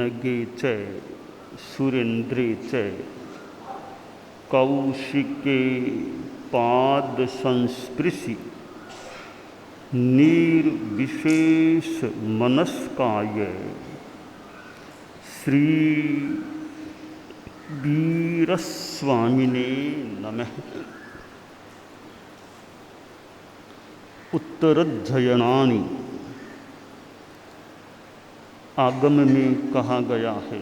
नगे च सुरेन्द्रे च कौशिके पाद संस्पृशि निर्विशेष मनस्काय श्री वीरस्वामिने नमः। उत्तरध्ययनानि आगम में कहा गया है,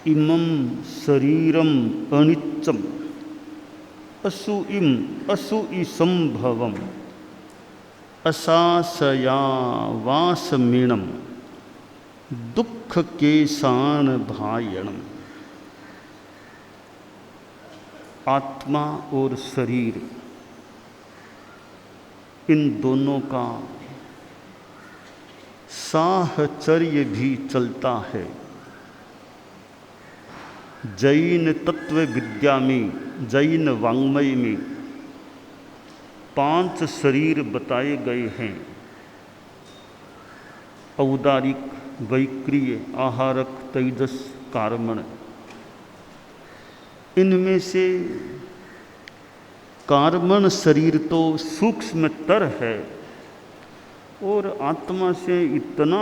इमं शरीरम अनित्यम असुई संभवम असासया वासमीणम दुख केशान भायणम। आत्मा और शरीर, इन दोनों का साहचर्य भी चलता है। जैन तत्व विद्या में, जैन वाङ्मय में 5 शरीर बताए गए हैं, औदारिक, वैक्रिय, आहारक, तेजस, कारमण। इनमें से कारमण शरीर तो सूक्ष्मतर है और आत्मा से इतना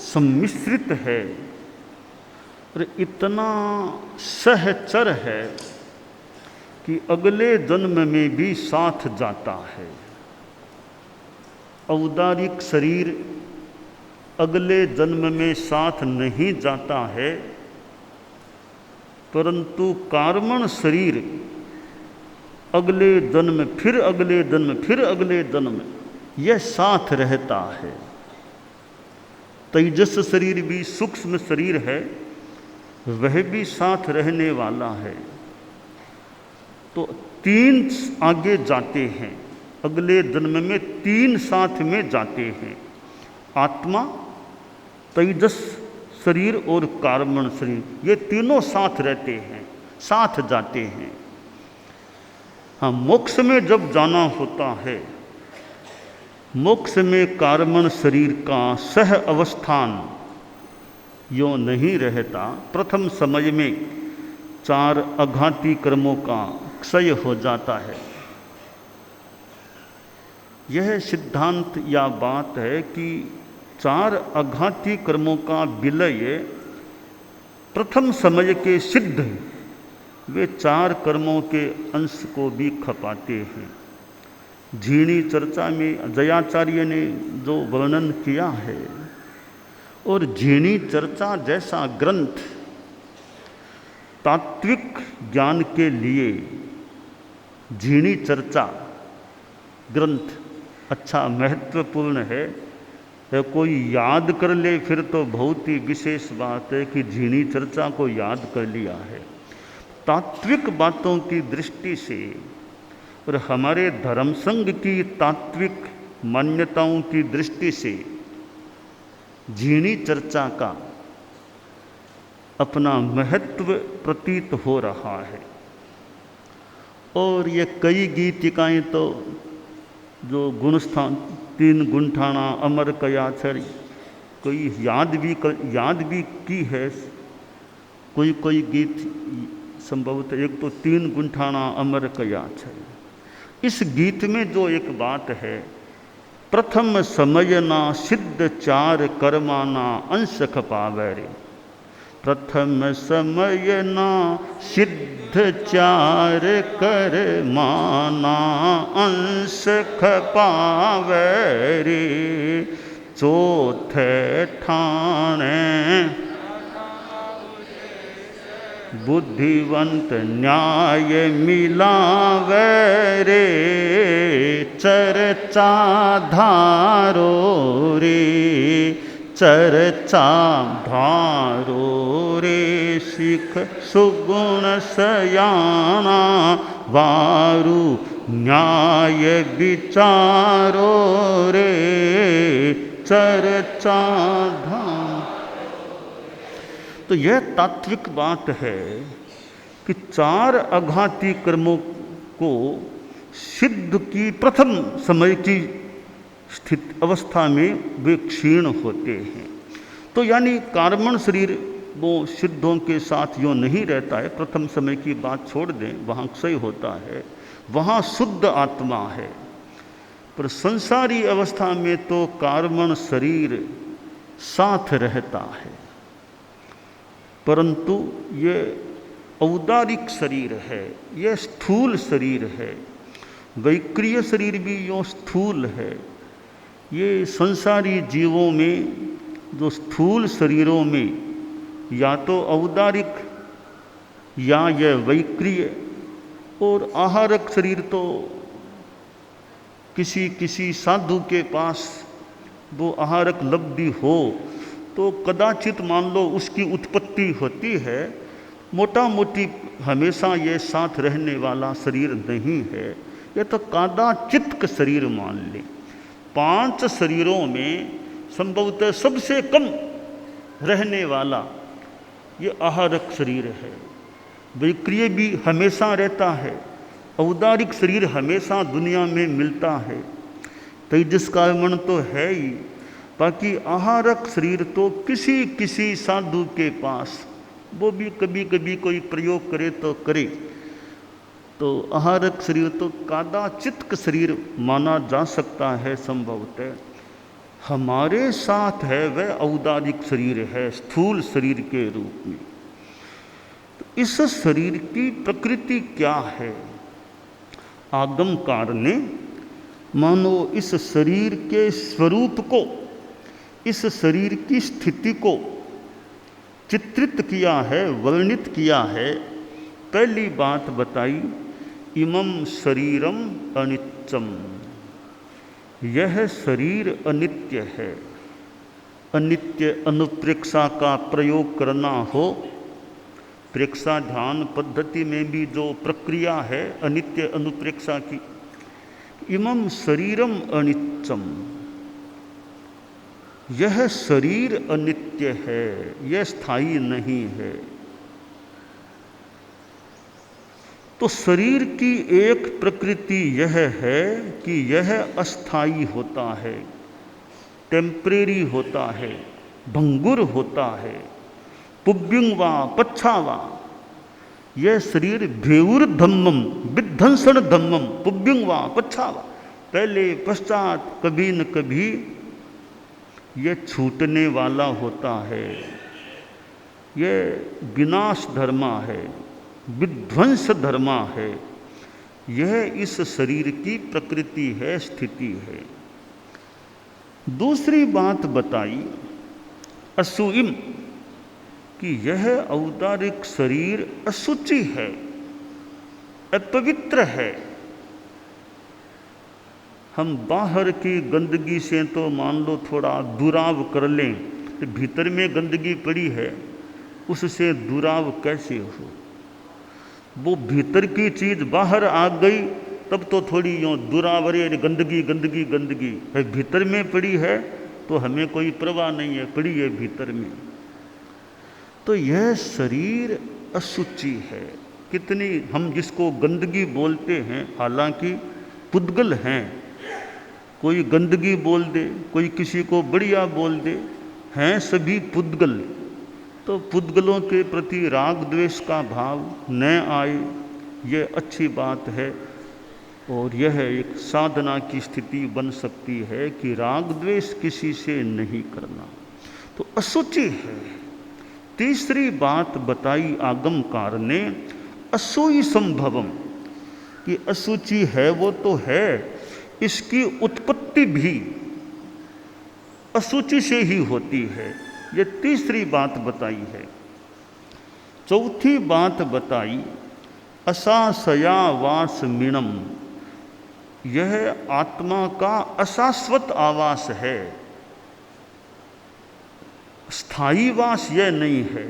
सम्मिश्रित है और इतना सहचर है कि अगले जन्म में भी साथ जाता है। औदारिक शरीर अगले जन्म में साथ नहीं जाता है, परंतु कारमण शरीर अगले जन्म, फिर अगले जन्म, फिर अगले जन्म यह साथ रहता है। तेजस शरीर भी सूक्ष्म शरीर है, वह भी साथ रहने वाला है। तो 3 आगे जाते हैं, अगले जन्म में 3 साथ में जाते हैं। आत्मा, तेजस शरीर और कारमण शरीर, ये तीनों साथ रहते हैं, साथ जाते हैं। हाँ, मोक्ष में जब जाना होता है, मोक्ष में कारमण शरीर का सह अवस्थान यों नहीं रहता। प्रथम समय में 4 अघाती कर्मों का क्षय हो जाता है। यह सिद्धांत या बात है कि 4 अघाती कर्मों का विलय प्रथम समय के सिद्ध, वे 4 कर्मों के अंश को भी खपाते हैं। झीणी चर्चा में जयाचार्य ने जो वर्णन किया है, और झीणी चर्चा जैसा ग्रंथ तात्विक ज्ञान के लिए, झीणी चर्चा ग्रंथ अच्छा महत्वपूर्ण है। कोई याद कर ले फिर तो बहुत ही विशेष बात है कि झीणी चर्चा को याद कर लिया है। तात्विक बातों की दृष्टि से और हमारे धर्म संघ की तात्विक मान्यताओं की दृष्टि से झीणी चर्चा का अपना महत्व प्रतीत हो रहा है। और ये कई गीतिकाएँ तो जो गुणस्थान 3 गुंठाना अमर कयाचरी, कोई याद भी की है। कोई गीत संभवतः एक तो 3 गुंठाना अमर कयाचरी। इस गीत में जो एक बात है, प्रथम समय ना सिद्ध 4 कर्माना अंश खपावे रे। प्रथम समय ना सिद्ध 4 कर्माना अंश खपावे रे। चौथे ठाणे बुद्धिवंत न्याय मिलावे रे। चर्चा धारो रे, चर्चा धारो रे। सिख सुगुण सयाना वारु न्याय विचारो रे। चर्चा धारो। तो यह तात्विक बात है कि 4 अघाती कर्मों को सिद्ध की प्रथम समय की स्थिति अवस्था में वे क्षीण होते हैं। तो यानी कार्बन शरीर वो सिद्धों के साथ यूँ नहीं रहता है। प्रथम समय की बात छोड़ दें, वहाँ क्षय होता है, वहाँ शुद्ध आत्मा है। पर संसारी अवस्था में तो कार्बन शरीर साथ रहता है, परंतु ये औदारिक शरीर है, ये स्थूल शरीर है। वैक्रिय शरीर भी यूँ स्थूल है। ये संसारी जीवों में जो स्थूल शरीरों में या तो औदारिक या यह वैक्रिय, और आहारक शरीर तो किसी किसी साधु के पास वो आहारक लब्धि हो तो कदाचित मान लो उसकी उत्पत्ति होती है। मोटा मोटी हमेशा ये साथ रहने वाला शरीर नहीं है, ये तो कदाचित शरीर मान ले। 5 शरीरों में संभवतः सबसे कम रहने वाला ये आहारक शरीर है। वैक्रिय भी हमेशा रहता है, औदारिक शरीर हमेशा दुनिया में मिलता है। तेजस कार्बन तो है ही, बाकी आहारक शरीर तो किसी किसी साधु के पास, वो भी कभी कभी कोई प्रयोग करे तो करे। तो आहारक शरीर तो कदाचित शरीर माना जा सकता है संभवतः। हमारे साथ है वह औदारिक शरीर है, स्थूल शरीर के रूप में। तो इस शरीर की प्रकृति क्या है? आगमकार ने मानो इस शरीर के स्वरूप को, इस शरीर की स्थिति को चित्रित किया है, वर्णित किया है। पहली बात बताई, इमं शरीरम अनित्यम, यह शरीर अनित्य है। अनित्य अनुप्रेक्षा का प्रयोग करना हो, प्रेक्षा ध्यान पद्धति में भी जो प्रक्रिया है अनित्य अनुप्रेक्षा की, इमं शरीरम अनित्यम, यह शरीर अनित्य है, यह स्थायी नहीं है। तो शरीर की एक प्रकृति यह है कि यह अस्थायी होता है, टेम्परेरी होता है, भंगुर होता है। पुब्बिंग वा पच्छा वा, यह शरीर भेउर धम्मम विध्वंसन धम्मम, पुब्बिंग वा पच्छा वा, पहले पश्चात कभी न कभी यह छूटने वाला होता है। यह विनाश धर्मा है, विध्वंस धर्मा है। यह इस शरीर की प्रकृति है, स्थिति है। दूसरी बात बताई अशुइम, कि यह औदारिक शरीर अशुचि है, अपवित्र है। हम बाहर की गंदगी से तो मान लो थोड़ा दुराव कर लें, तो भीतर में गंदगी पड़ी है, उससे दुराव कैसे हो? वो भीतर की चीज़ बाहर आ गई तब तो थोड़ी यूँ दुरावरे गंदगी गंदगी गंदगी है, भीतर में पड़ी है तो हमें कोई परवाह नहीं है, पड़ी है भीतर में। तो यह शरीर अशुचि है। कितनी हम जिसको गंदगी बोलते हैं, हालांकि पुद्गल हैं, कोई गंदगी बोल दे, कोई किसी को बढ़िया बोल दे, हैं सभी पुद्गल। तो पुद्गलों के प्रति राग द्वेष का भाव न आए, ये अच्छी बात है। और यह एक साधना की स्थिति बन सकती है कि राग द्वेष किसी से नहीं करना। तो अशुचि है। तीसरी बात बताई आगमकार ने, असूई संभवम, कि अशुचि है वो तो है, इसकी उत्पत्ति भी अशुचि से ही होती है। ये तीसरी बात बताई है। चौथी बात बताई असासया वास मीणम, यह आत्मा का अशाश्वत आवास है, स्थायी वास यह नहीं है।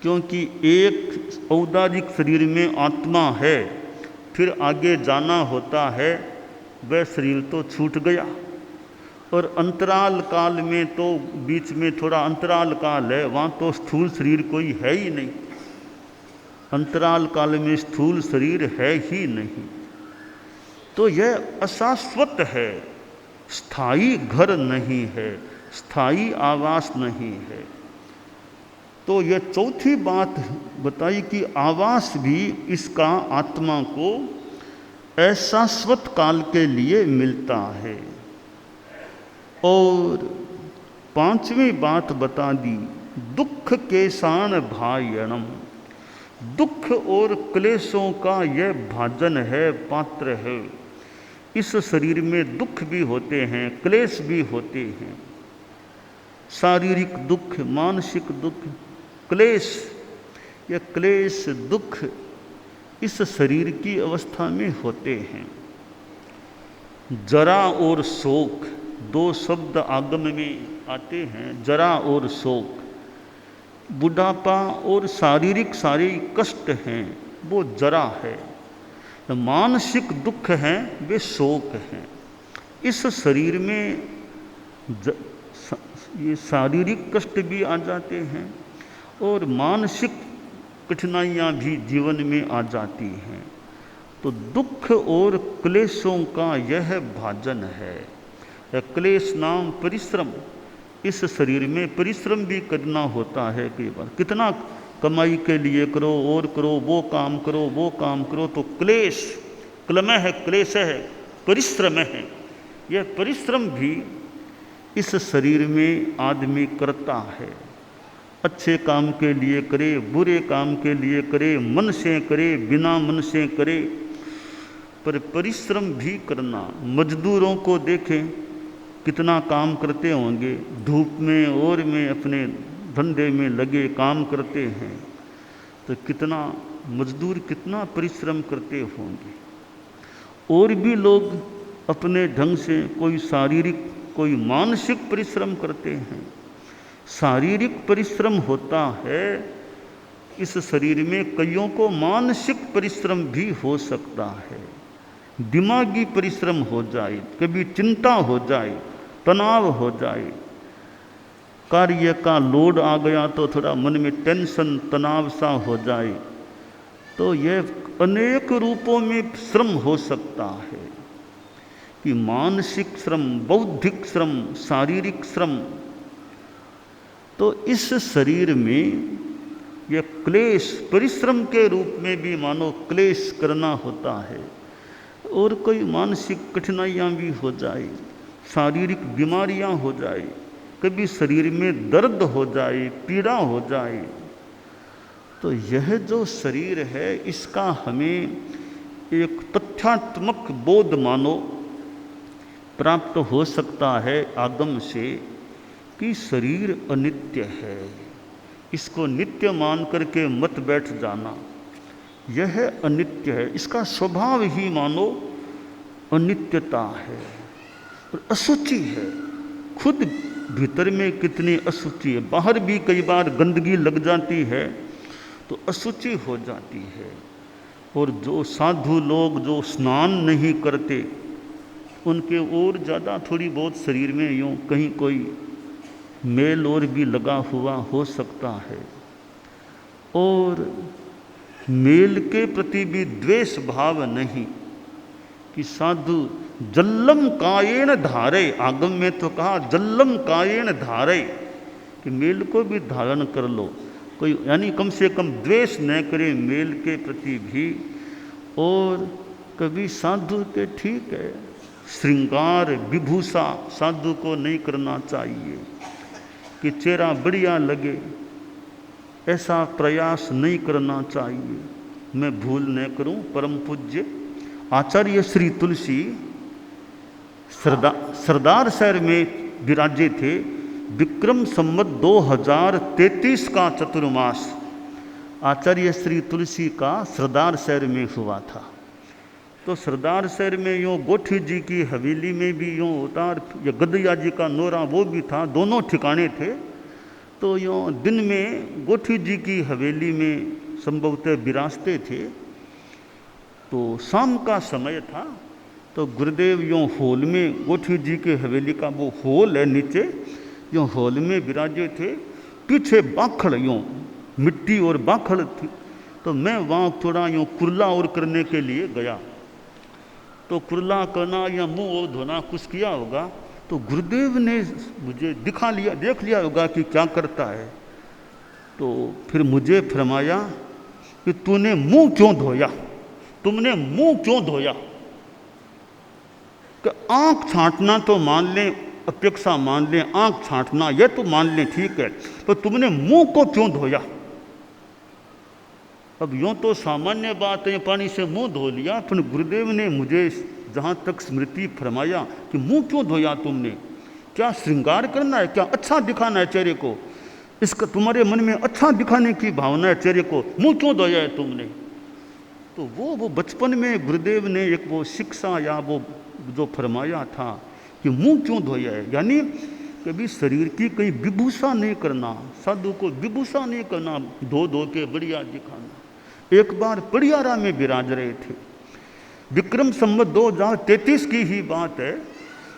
क्योंकि एक औदारिक शरीर में आत्मा है, फिर आगे जाना होता है, वह शरीर तो छूट गया। और अंतराल काल में तो बीच में थोड़ा अंतराल काल है, वहाँ तो स्थूल शरीर कोई है ही नहीं। अंतराल काल में स्थूल शरीर है ही नहीं। तो यह अशाश्वत है, स्थायी घर नहीं है, स्थायी आवास नहीं है। तो यह चौथी बात बताई कि आवास भी इसका आत्मा को अशाश्वत काल के लिए मिलता है। और पांचवी बात बता दी, दुख के सान भायणम, दुख और क्लेशों का यह भाजन है, पात्र है। इस शरीर में दुख भी होते हैं, क्लेश भी होते हैं, शारीरिक दुख, मानसिक दुख, क्लेश। यह क्लेश दुख इस शरीर की अवस्था में होते हैं। जरा और शोक, दो शब्द आगम में आते हैं, जरा और शोक। बुढ़ापा और शारीरिक सारे कष्ट हैं वो जरा है, मानसिक दुख हैं वे शोक हैं। इस शरीर में ये शारीरिक कष्ट भी आ जाते हैं और मानसिक कठिनाइयाँ भी जीवन में आ जाती हैं। तो दुख और क्लेशों का यह भाजन है। क्लेश नाम परिश्रम, इस शरीर में परिश्रम भी करना होता है। कई बार कितना कमाई के लिए करो और करो, वो काम करो, वो काम करो, तो क्लेश, क्लम है, क्लेश है, परिश्रम है। यह परिश्रम भी इस शरीर में आदमी करता है। अच्छे काम के लिए करे, बुरे काम के लिए करे, मन से करे, बिना मन से करे, पर परिश्रम भी करना। मजदूरों को देखें कितना काम करते होंगे, धूप में और में अपने धंधे में लगे काम करते हैं, तो कितना मजदूर कितना परिश्रम करते होंगे। और भी लोग अपने ढंग से कोई शारीरिक कोई मानसिक परिश्रम करते हैं। शारीरिक परिश्रम होता है इस शरीर में, कईयों को मानसिक परिश्रम भी हो सकता है। दिमागी परिश्रम हो जाए, कभी चिंता हो जाए, तनाव हो जाए, कार्य का लोड आ गया तो थोड़ा मन में टेंशन तनाव सा हो जाए, तो यह अनेक रूपों में श्रम हो सकता है कि मानसिक श्रम, बौद्धिक श्रम, शारीरिक श्रम। तो इस शरीर में यह क्लेश परिश्रम के रूप में भी मानो क्लेश करना होता है। और कोई मानसिक कठिनाइयाँ भी हो जाए, शारीरिक बीमारियाँ हो जाए, कभी शरीर में दर्द हो जाए, पीड़ा हो जाए, तो यह जो शरीर है इसका हमें एक तथ्यात्मक बोध मानो प्राप्त हो सकता है आगम से कि शरीर अनित्य है। इसको नित्य मान करके मत बैठ जाना, यह अनित्य है, इसका स्वभाव ही मानो अनित्यता है और अशुचि है। खुद भीतर में कितनी अशुचि है, बाहर भी कई बार गंदगी लग जाती है तो अशुचि हो जाती है। और जो साधु लोग जो स्नान नहीं करते उनके और ज़्यादा थोड़ी बहुत शरीर में यूँ कहीं कोई मेल और भी लगा हुआ हो सकता है। और मेल के प्रति भी द्वेष भाव नहीं कि साधु जल्लम कायेन धारे, आगम में तो कहा जल्लम कायेन धारे कि मेल को भी धारण कर लो, कोई यानी कम से कम द्वेष न करे मेल के प्रति भी। और कभी साधु के ठीक है श्रृंगार विभूषा साधु को नहीं करना चाहिए कि चेहरा बढ़िया लगे, ऐसा प्रयास नहीं करना चाहिए। मैं भूल न करूं, परम पूज्य आचार्य श्री तुलसी सरदार शहर में विराजे थे। विक्रम संवत 2033 का चतुर्मास आचार्य श्री तुलसी का सरदार शहर में हुआ था। तो सरदार शहर में यूँ गोठी जी की हवेली में भी यूँ उतार या गदैया जी का नोरा वो भी था, दोनों ठिकाने थे। तो यूँ दिन में गोठी जी की हवेली में संभवतः विराजते थे। तो शाम का समय था तो गुरुदेव यूँ हॉल में, गोठी जी के हवेली का वो हॉल है नीचे, यूँ हॉल में विराजे थे। पीछे बाखड़ यूँ मिट्टी और बाखड़ थी। तो मैं वहाँ थोड़ा यूँ कुरला और करने के लिए गया। तो कुरला करना या मुंह और धोना कुछ किया होगा तो गुरुदेव ने मुझे देख लिया होगा कि क्या करता है। तो फिर मुझे फरमाया कि तूने मुंह क्यों धोया, तुमने मुंह क्यों धोया। कि आंख छांटना तो मान लें, अपेक्षा मान लें, आंख छांटना यह तो मान लें ठीक है, तो तुमने मुंह को क्यों धोया। अब यूँ तो सामान्य बात है, पानी से मुंह धो लिया, फिर गुरुदेव ने मुझे जहाँ तक स्मृति फरमाया कि मुंह क्यों धोया तुमने, क्या श्रृंगार करना है, क्या अच्छा दिखाना है चेहरे को, इसका तुम्हारे मन में अच्छा दिखाने की भावना है चेहरे को, मुंह क्यों धोया है तुमने। तो वो बचपन में गुरुदेव ने एक वो शिक्षा या वो जो फरमाया था कि मुंह क्यों धोया है, यानी कभी शरीर की कहीं विभूषा नहीं करना, साधु को विभूषा नहीं करना, धो धो के बढ़िया दिखाना। एक बार पड़ियारा में विराज रहे थे, विक्रम संवत 2033 की ही बात है,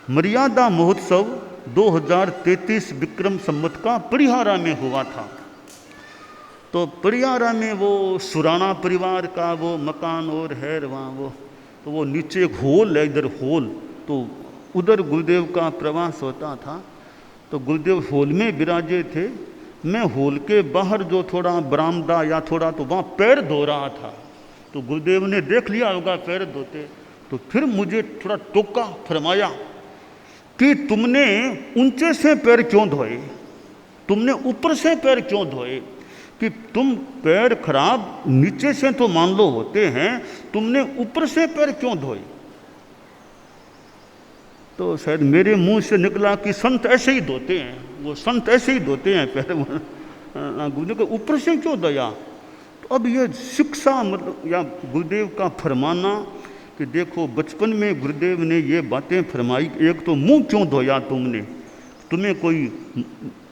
मर्यादा महोत्सव 2033 विक्रम संवत का पड़ियारा में हुआ था। तो पड़ियारा में वो सुराना परिवार का वो मकान और है वहाँ वो, तो वो नीचे एक होल है, इधर होल, तो उधर गुरुदेव का प्रवास होता था। तो गुरुदेव होल में विराजे थे, मैं होल के बाहर जो थोड़ा बरामदा या थोड़ा तो वहाँ पैर धो रहा था। तो गुरुदेव ने देख लिया होगा पैर धोते, तो फिर मुझे थोड़ा टोका, फरमाया कि तुमने ऊंचे से पैर क्यों धोए, तुमने ऊपर से पैर क्यों धोए, कि तुम पैर खराब नीचे से तो मान लो होते हैं, तुमने ऊपर से पैर क्यों धोए। तो शायद मेरे मुंह से निकला कि संत ऐसे ही धोते हैं, वो संत ऐसे ही धोते हैं पैर, गुरुदेव के ऊपर से क्यों धोया। तो अब ये शिक्षा मतलब या गुरुदेव का फरमाना कि देखो बचपन में गुरुदेव ने ये बातें फरमाई, एक तो मुंह क्यों धोया तुमने, तुम्हें कोई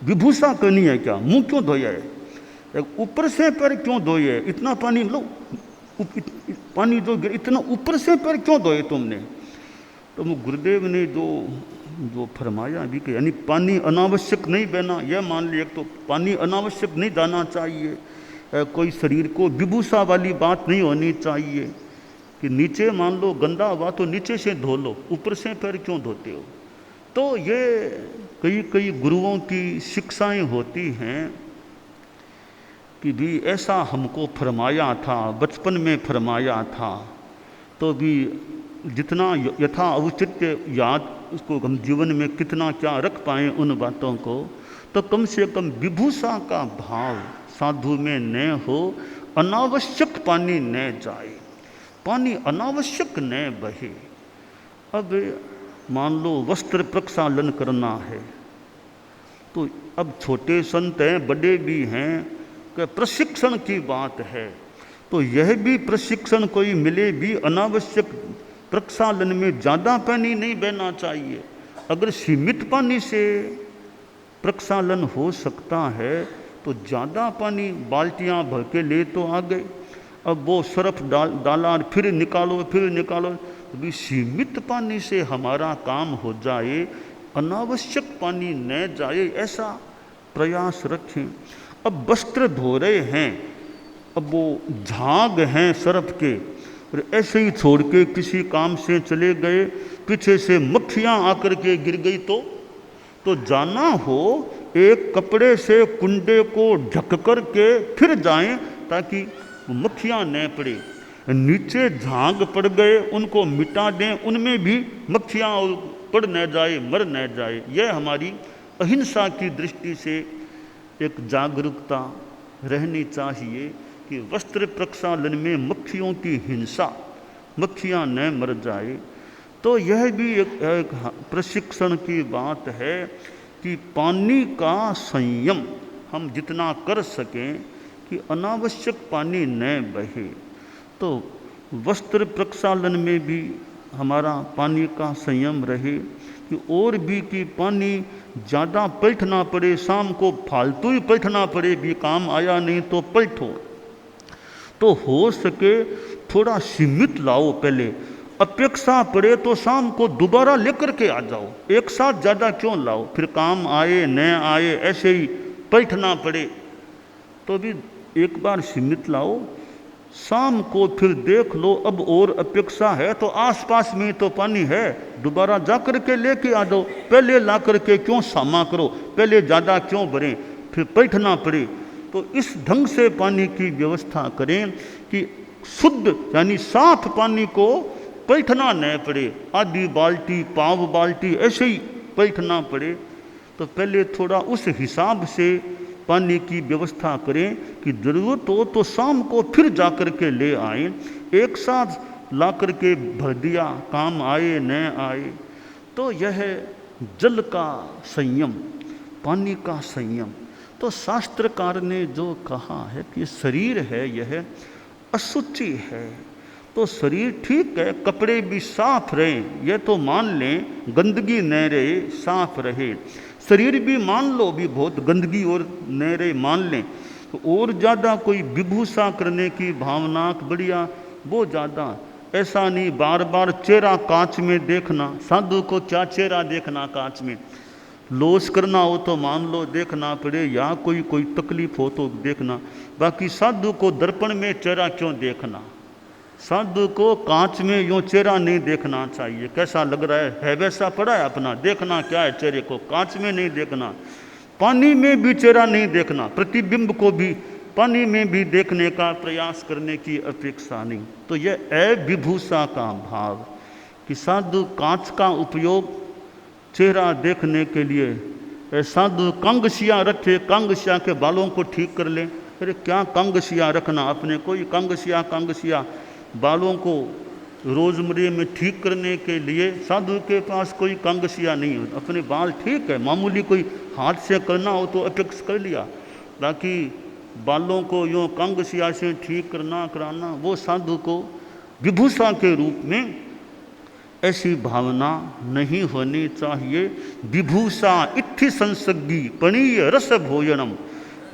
विभूषा करनी है क्या, मुंह क्यों धोया है, ऊपर से पैर क्यों धोए, इतना पानी लो, पानी जो इतना ऊपर से पैर क्यों धोए तुमने। तो वो गुरुदेव ने जो फरमाया भी कि यानी पानी अनावश्यक नहीं बहना, यह मान लिया, तो पानी अनावश्यक नहीं जाना चाहिए, कोई शरीर को विभूषा वाली बात नहीं होनी चाहिए कि नीचे मान लो गंदा हुआ तो नीचे से धो लो, ऊपर से पैर क्यों धोते हो। तो ये कई गुरुओं की शिक्षाएं होती हैं कि भी ऐसा हमको फरमाया था, बचपन में फरमाया था, तो भी जितना यथा औचित्य याद उसको हम जीवन में कितना क्या रख पाएँ उन बातों को, तो कम से कम विभूषा का भाव साधु में न हो, अनावश्यक पानी न जाए, पानी अनावश्यक न बहे। अब मान लो वस्त्र प्रक्षालन करना है, तो अब छोटे संत हैं बड़े भी हैं कि प्रशिक्षण की बात है, तो यह भी प्रशिक्षण कोई मिले भी अनावश्यक प्रक्षालन में ज़्यादा पानी नहीं बहना चाहिए। अगर सीमित पानी से प्रक्षालन हो सकता है तो ज़्यादा पानी बाल्टियाँ भर के ले तो आ गए, अब वो सर्फ डाला फिर निकालो, अभी सीमित पानी से हमारा काम हो जाए, अनावश्यक पानी न जाए, ऐसा प्रयास रखें। अब वस्त्र धो रहे हैं, अब वो झाग हैं सर्फ के, और ऐसे ही छोड़ के किसी काम से चले गए, पीछे से मक्खियाँ आकर के गिर गई तो जाना हो एक कपड़े से कुंडे को ढक कर के फिर जाएं ताकि मक्खियाँ न पड़े। नीचे झाग पड़ गए उनको मिटा दें, उनमें भी मक्खियाँ पड़ न जाए, मर न जाए। यह हमारी अहिंसा की दृष्टि से एक जागरूकता रहनी चाहिए कि वस्त्र प्रक्षालन में मक्खियों की हिंसा, मक्खियाँ न मर जाए। तो यह भी एक प्रशिक्षण की बात है कि पानी का संयम हम जितना कर सकें कि अनावश्यक पानी न बहे। तो वस्त्र प्रक्षालन में भी हमारा पानी का संयम रहे कि और भी कि पानी ज़्यादा पलटना पड़े, शाम को फालतू ही पलटना पड़े भी काम आया नहीं तो पलटो। तो हो सके थोड़ा सीमित लाओ, पहले अपेक्षा पड़े तो शाम को दोबारा लेकर के आ जाओ, एक साथ ज़्यादा क्यों लाओ, फिर काम आए न आए ऐसे ही पलटना पड़े। तो भी एक बार सीमित लाओ, शाम को फिर देख लो, अब और अपेक्षा है तो आसपास में तो पानी है, दोबारा जा कर के लेके आ दो, पहले ला कर के क्यों सामा करो, पहले ज़्यादा क्यों भरें, फिर बैठना पड़े। तो इस ढंग से पानी की व्यवस्था करें कि शुद्ध यानी साफ पानी को बैठना न पड़े, आधी बाल्टी पाव बाल्टी ऐसे ही बैठना पड़े। तो पहले थोड़ा उस हिसाब से पानी की व्यवस्था करें कि ज़रूरत हो तो शाम को फिर जा कर के ले आए, एक साथ ला कर के भर दिया, काम आए न आए। तो यह जल का संयम, पानी का संयम। तो शास्त्रकार ने जो कहा है कि शरीर है यह अशुचि है, तो शरीर ठीक है, कपड़े भी साफ रहें, यह तो मान लें, गंदगी न रहे, साफ रहे। शरीर भी मान लो भी बहुत गंदगी और न रहे, मान लें, तो और ज़्यादा कोई विभूषा करने की भावना बढ़िया वो ज़्यादा। ऐसा नहीं बार बार चेहरा कांच में देखना, साधु को क्या चेहरा देखना कांच में, लोस करना हो तो मान लो देखना पड़े, या कोई तकलीफ हो तो देखना, बाकी साधु को दर्पण में चेहरा क्यों देखना, साधु को कांच में यूँ चेहरा नहीं देखना चाहिए, कैसा लग रहा है वैसा पड़ा है अपना, देखना क्या है चेहरे को, कांच में नहीं देखना, पानी में भी चेहरा नहीं देखना, प्रतिबिंब को भी पानी में भी देखने का प्रयास करने की अपेक्षा नहीं। तो यह अविभूषा का भाव कि साधु कांच का उपयोग चेहरा देखने के लिए, साधु कंगसिया रखे, कंगसिया के बालों को ठीक कर ले, अरे क्या कंगसिया रखना अपने, कोई कंगसिया बालों को रोजमर्रे में ठीक करने के लिए साधु के पास कोई कंगसिया नहीं हो, अपने बाल ठीक है, मामूली कोई हाथ से करना हो तो अपेक्ष कर लिया, बाकी बालों को यूँ कंगसिया से ठीक करना कराना वो साधु को विभूषा के रूप में ऐसी भावना नहीं होनी चाहिए। विभूषा इत्थि संसर्गी पणीय रस भोजनम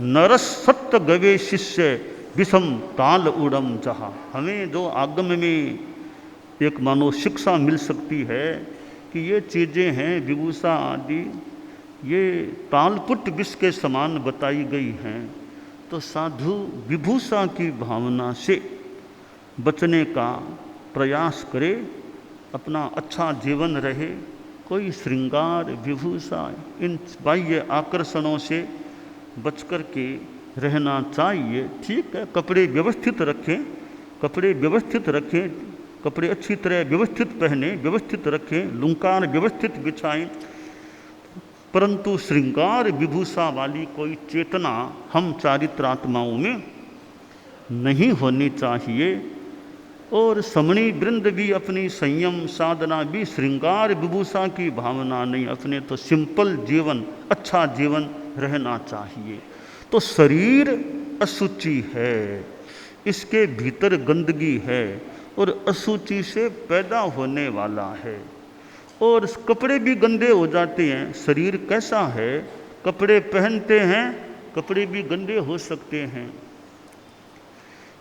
नरस सत्य गवे शिष्य विषम ताल उड़म जहा। हमें जो आगम में एक मानो शिक्षा मिल सकती है कि ये चीज़ें हैं विभूषा आदि, ये तालपुट विष के समान बताई गई हैं। तो साधु विभूषा की भावना से बचने का प्रयास करे, अपना अच्छा जीवन रहे, कोई श्रृंगार विभूषा इन बाह्य आकर्षणों से बच कर के रहना चाहिए। ठीक है, कपड़े व्यवस्थित रखें, कपड़े अच्छी तरह व्यवस्थित पहने, व्यवस्थित रखें, लुंकार व्यवस्थित बिछाएं, परंतु श्रृंगार विभूषा वाली कोई चेतना हम चारित्रात्माओं में नहीं होनी चाहिए। और समणी वृंद भी अपनी संयम साधना भी श्रृंगार विभूषा की भावना नहीं, अपने तो सिंपल जीवन, अच्छा जीवन रहना चाहिए। तो शरीर अशुचि है, इसके भीतर गंदगी है और अशुचि से पैदा होने वाला है, और कपड़े भी गंदे हो जाते हैं। शरीर कैसा है, कपड़े पहनते हैं, कपड़े भी गंदे हो सकते हैं।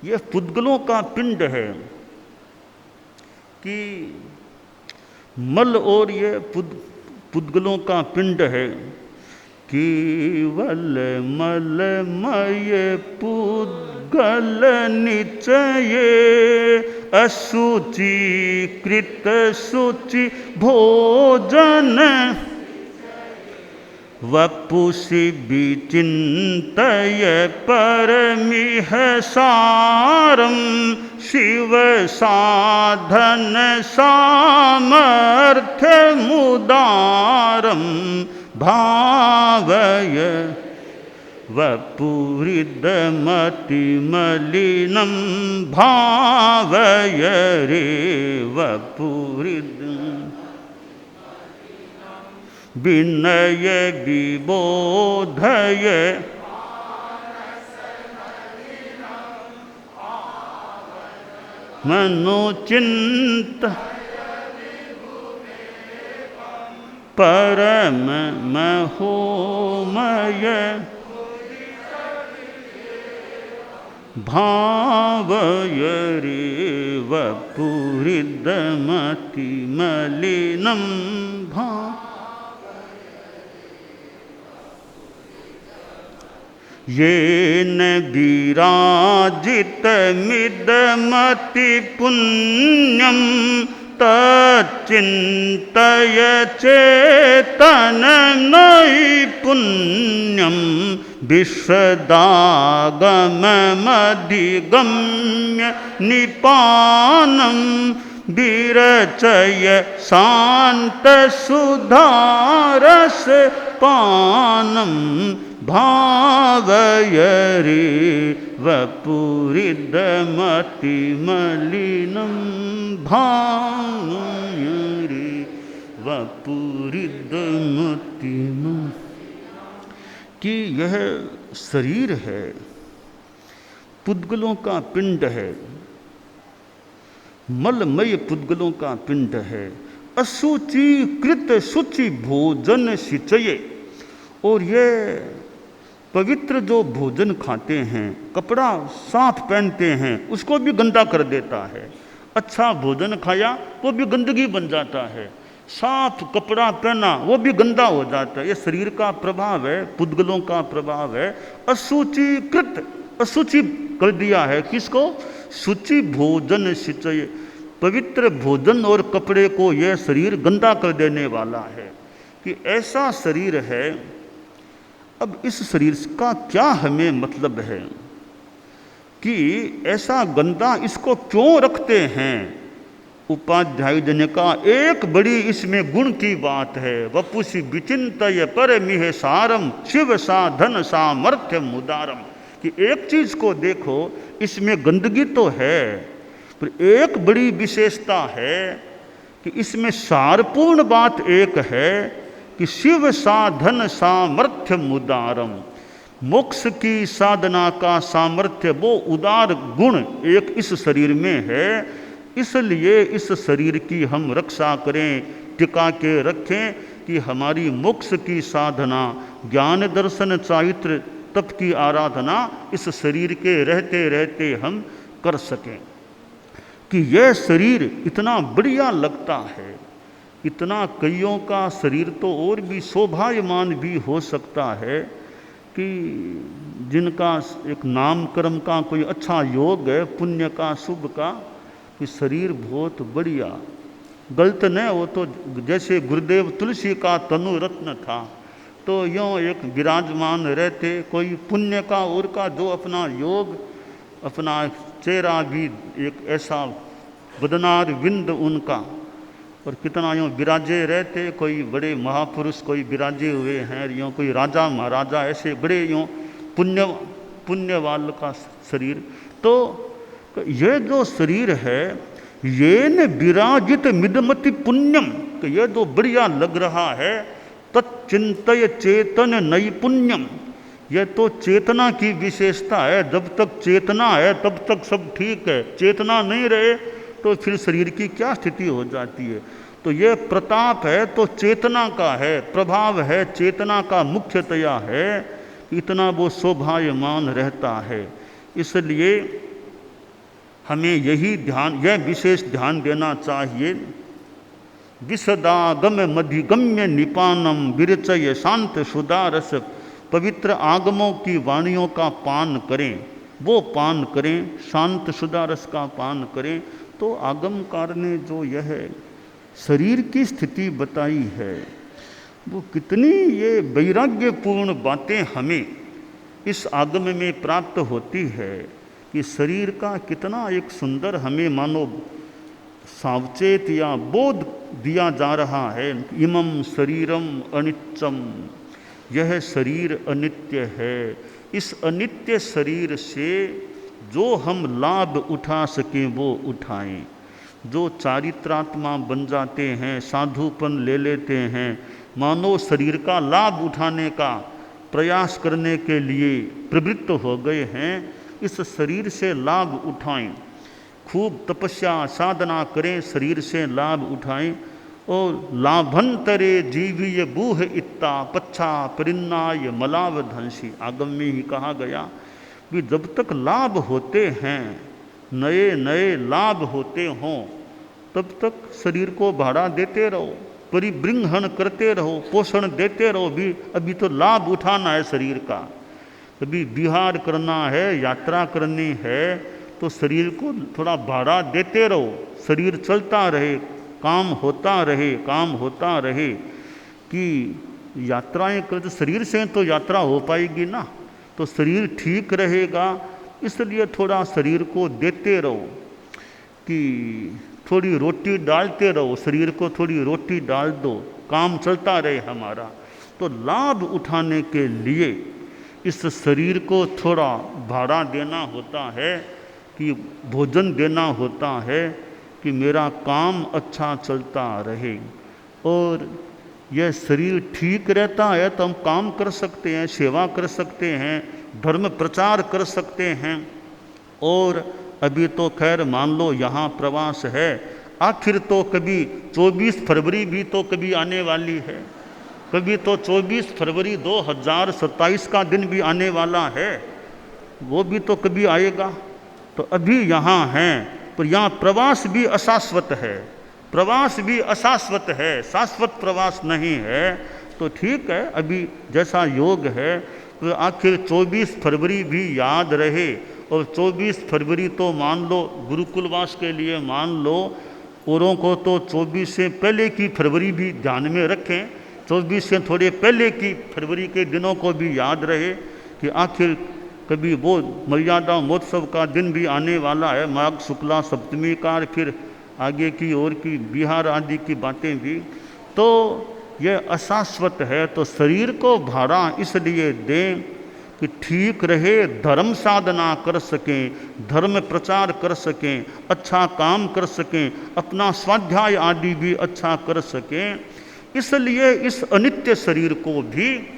यह पुद्गलों का पिंड है कि मल, और ये पुद्गलों का पिंड है। केवल मलमय पुद्गल निचये अशुचि कृत शुचि भोजन वपुषि विचिन्तय परमिह सारं शिव साधन सामर्थ्य मुदारं भावय वपुरिदमतिमलिनं भावय रे वपुरिद विनय विबोधय मनोचिंत परम महोमय भावय रे वपुरिदमतिमलिनं भाव येन विराजित मिदमति पुण्यम तच्चिन्तय चेतन नैपुण्यम विशदागममधिगम्य निपानं विरचय शान्तसुधारस पानं भावयरे वपुरिदमतिमलिनं भावयरे वपुरिदमतिमलिनं। कि यह शरीर है, पुद्गलों का पिंड है, मलमय पुद्गलों का पिंड है। अशुचि कृत शुचि भोजन सिंचये, और ये पवित्र जो भोजन खाते हैं, कपड़ा साफ पहनते हैं, उसको भी गंदा कर देता है। अच्छा भोजन खाया वो भी गंदगी बन जाता है, साफ कपड़ा पहना वो भी गंदा हो जाता है। ये शरीर का प्रभाव है, पुद्गलों का प्रभाव है। अशुचिकृत, अशुचि कर दिया है किसको? शुचि भोजन सिंचय, पवित्र भोजन और कपड़े को यह शरीर गंदा कर देने वाला है। कि ऐसा शरीर है। अब इस शरीर का क्या हमें मतलब है कि ऐसा गंदा इसको क्यों रखते हैं? उपाध्याय जन का एक बड़ी इसमें गुण की बात है। वपुषि विचिंतय परमिह सारम शिव साधन सामर्थ्य मुदारम। कि एक चीज को देखो, इसमें गंदगी तो है, पर एक बड़ी विशेषता है कि इसमें सारपूर्ण बात एक है कि शिव साधन सामर्थ्य मुदारम। मोक्ष की साधना का सामर्थ्य, वो उदार गुण एक इस शरीर में है। इसलिए इस शरीर की हम रक्षा करें, टिका के रखें कि हमारी मोक्ष की साधना, ज्ञान दर्शन चारित्र तप की आराधना इस शरीर के रहते रहते हम कर सकें। कि यह शरीर इतना बढ़िया लगता है, इतना कईयों का शरीर तो और भी शोभायमान भी हो सकता है कि जिनका एक नाम कर्म का कोई अच्छा योग है, पुण्य का शुभ का, कि शरीर बहुत बढ़िया, गलत नहीं। वो तो जैसे गुरुदेव तुलसी का तनु रत्न था, तो यूँ एक विराजमान रहते। कोई पुण्य का और का जो अपना योग, अपना चेहरा भी एक ऐसा बदनार विंद उनका, और कितना यूँ विराजे रहते। कोई बड़े महापुरुष कोई विराजे हुए हैं, यूँ कोई राजा महाराजा, ऐसे बड़े यूँ पुण्यवाल का शरीर। तो ये जो शरीर है, ये न विराजित मिदमति पुण्यम, कि ये जो बढ़िया लग रहा है, तच्चिंतय चेतन नैपुण्यम। यह तो चेतना की विशेषता है। जब तक चेतना है तब तक सब ठीक है, चेतना नहीं रहे तो फिर शरीर की क्या स्थिति हो जाती है। तो यह प्रताप है तो चेतना का है, प्रभाव है चेतना का, मुख्यतया है। इतना वो शोभायमान रहता है। इसलिए हमें यही ध्यान, यह विशेष ध्यान देना चाहिए। विशदागम मधिगम्य निपानम विरचय शांत सुदारस। पवित्र आगमों की वाणियों का पान करें, वो पान करें, शांत सुदारस का पान करें। तो आगमकार ने जो यह शरीर की स्थिति बताई है, वो कितनी ये वैराग्यपूर्ण बातें हमें इस आगम में प्राप्त होती है। कि शरीर का कितना एक सुंदर हमें मानो सावचेत या बोध दिया जा रहा है। इमं शरीरम अनित्यम, यह शरीर अनित्य है। इस अनित्य शरीर से जो हम लाभ उठा सकें वो उठाएं। जो चारित्रात्मा बन जाते हैं, साधुपन ले लेते हैं, मानो शरीर का लाभ उठाने का प्रयास करने के लिए प्रवृत्त हो गए हैं, इस शरीर से लाभ उठाएं। खूब तपस्या साधना करें, शरीर से लाभ उठाएं। और लाभंतरे जीवीय बूह इत्ता पच्छा परिन्नाय मलाव धंसी। आगम में ही कहा गया कि जब तक लाभ होते हैं, नए नए लाभ होते हों, तब तक शरीर को भाड़ा देते रहो, परिबृंहण करते रहो, पोषण देते रहो। भी अभी तो लाभ उठाना है शरीर का। कभी विहार करना है, यात्रा करनी है, तो शरीर को थोड़ा भाड़ा देते रहो, शरीर चलता रहे, काम होता रहे, काम होता रहे। कि यात्राएं कर, तो शरीर से तो यात्रा हो पाएगी ना, तो शरीर ठीक रहेगा। इसलिए थोड़ा शरीर को देते रहो, कि थोड़ी रोटी डालते रहो, शरीर को थोड़ी रोटी डाल दो, काम चलता रहे हमारा। तो लाभ उठाने के लिए इस शरीर को थोड़ा भाड़ा देना होता है, कि भोजन देना होता है, कि मेरा काम अच्छा चलता रहे। और यह शरीर ठीक रहता है तो हम काम कर सकते हैं, सेवा कर सकते हैं, धर्म प्रचार कर सकते हैं। और अभी तो खैर मान लो यहाँ प्रवास है, आखिर तो कभी 24 फरवरी भी तो कभी आने वाली है, कभी तो 24 फरवरी 2027 का दिन भी आने वाला है, वो भी तो कभी आएगा। तो अभी यहाँ हैं, पर यहाँ प्रवास भी अशाश्वत है, प्रवास भी अशाश्वत है, शाश्वत प्रवास नहीं है। तो ठीक है, अभी जैसा योग है, तो आखिर 24 फरवरी भी याद रहे। और 24 फरवरी तो मान लो गुरुकुलवास के लिए मान लो, औरों को तो 24 से पहले की फरवरी भी ध्यान में रखें, 24 से थोड़े पहले की फरवरी के दिनों को भी याद रहे, कि आखिर कभी वो मर्यादा महोत्सव का दिन भी आने वाला है, माघ शुक्ला सप्तमी का, फिर आगे की और की बिहार आदि की बातें भी। तो यह अशाश्वत है, तो शरीर को भाड़ा इसलिए दें कि ठीक रहे, धर्म साधना कर सकें, धर्म प्रचार कर सकें, अच्छा काम कर सकें, अपना स्वाध्याय आदि भी अच्छा कर सकें। इसलिए इस अनित्य शरीर को भी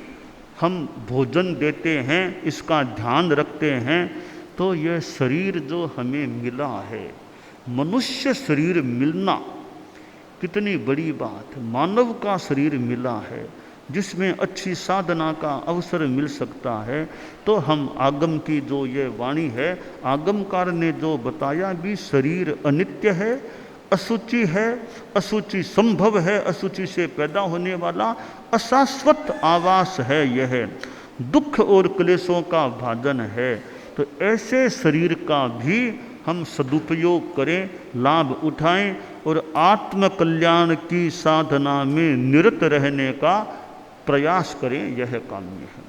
हम भोजन देते हैं, इसका ध्यान रखते हैं। तो यह शरीर जो हमें मिला है, मनुष्य शरीर मिलना कितनी बड़ी बात है। मानव का शरीर मिला है जिसमें अच्छी साधना का अवसर मिल सकता है। तो हम आगम की जो ये वाणी है, आगमकार ने जो बताया भी, शरीर अनित्य है, अशुचि है, अशुचि संभव है, अशुचि से पैदा होने वाला अशाश्वत आवास है, यह दुख और क्लेशों का भाजन है। तो ऐसे शरीर का भी हम सदुपयोग करें, लाभ उठाएं और आत्म कल्याण की साधना में निरत रहने का प्रयास करें, यह काम्य है।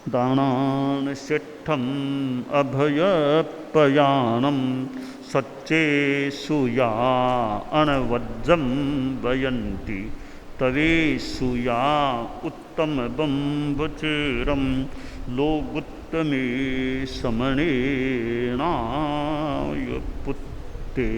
दानान शिष्ठम अभयपयानम सच्चे सुया अणवज्जम वयंती तवे सुया उत्तम बंभचेरम लोगुत्तमे समणे नाय पुत्ते।